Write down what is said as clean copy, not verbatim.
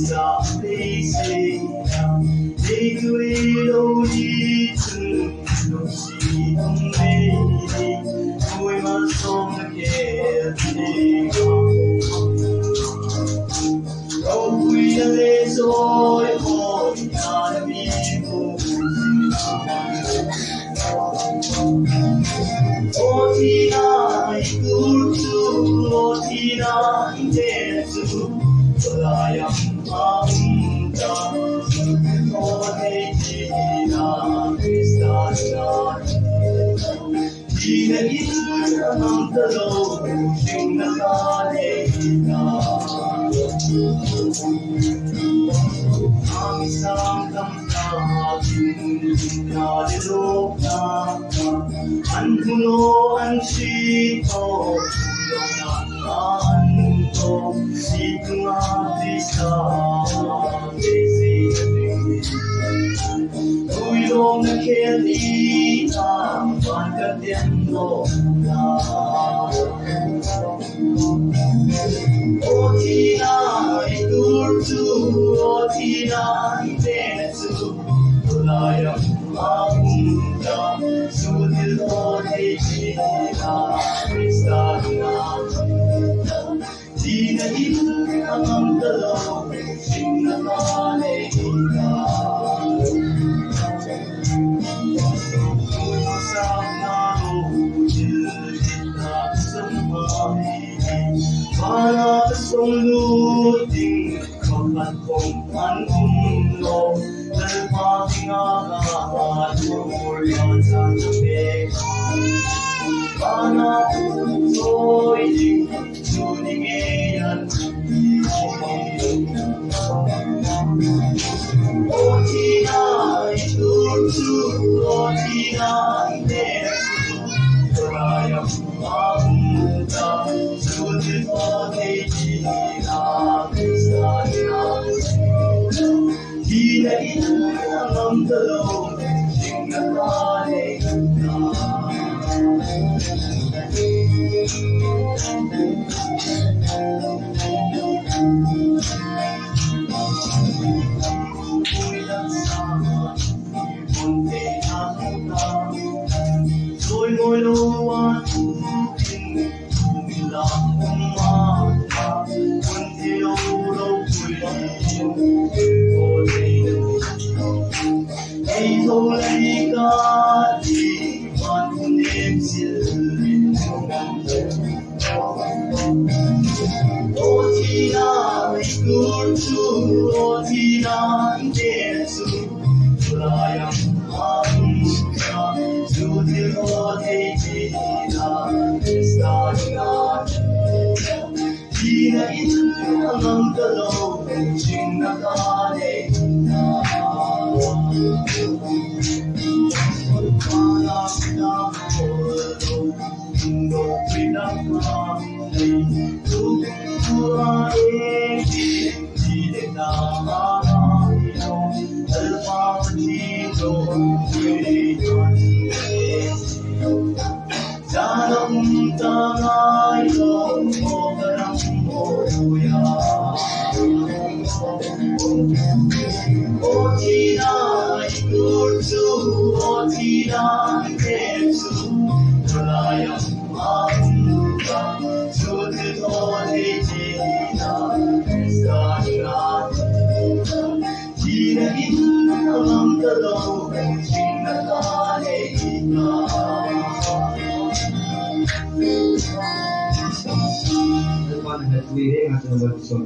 Sa Asia, di quên đi từng lúc gì không về đôi mắt sông kia đi đâu quy lệ rồi hồi nhà đi cùng o thì ai cứu chú o thì ai để chú lại Amta, Odejina, Kristana, Jina Ina Amtalo, Shinnakanina, Amisam Tamta, Jinadilokna, Antuno Anshito, Anto, Sikma Krista, Uyong Kelita, Pagkatiendo na Otina Iturtu, Otina Itesu, Tulayang Mamunta, Sudil Odejina, Krista Tina Ina ang dalaw, Shinnakanina. Para sa luting kapatpong mundo, dalpang nakakatulad sa tabi. Para so'y tuningin o tina'y turtu, o tina'y nesu, karayang mamunta, sulit o kejina, Kristana, hinain ang dalawang singkatanay na. Rồi ngồi lâu an tình lòng mata quân thiếu đâu quên cô đây ai thôi lấy cả đi hoàn đêm xin o thì ai cứu chú o thì ai để chú lại Sutil Odejina, Kristana, Jina Ina ang dalaw, Shinnakanina. Anak na mo, mundo pinagkamay, tutuhain, hindi na makaino, alpapatito, sana untangay ko parang moya o tina'y kurso o tina'y keso walayang mamunta sulit o dejina Kristana hinain ang dalaw singkatanina. The one that we have to work so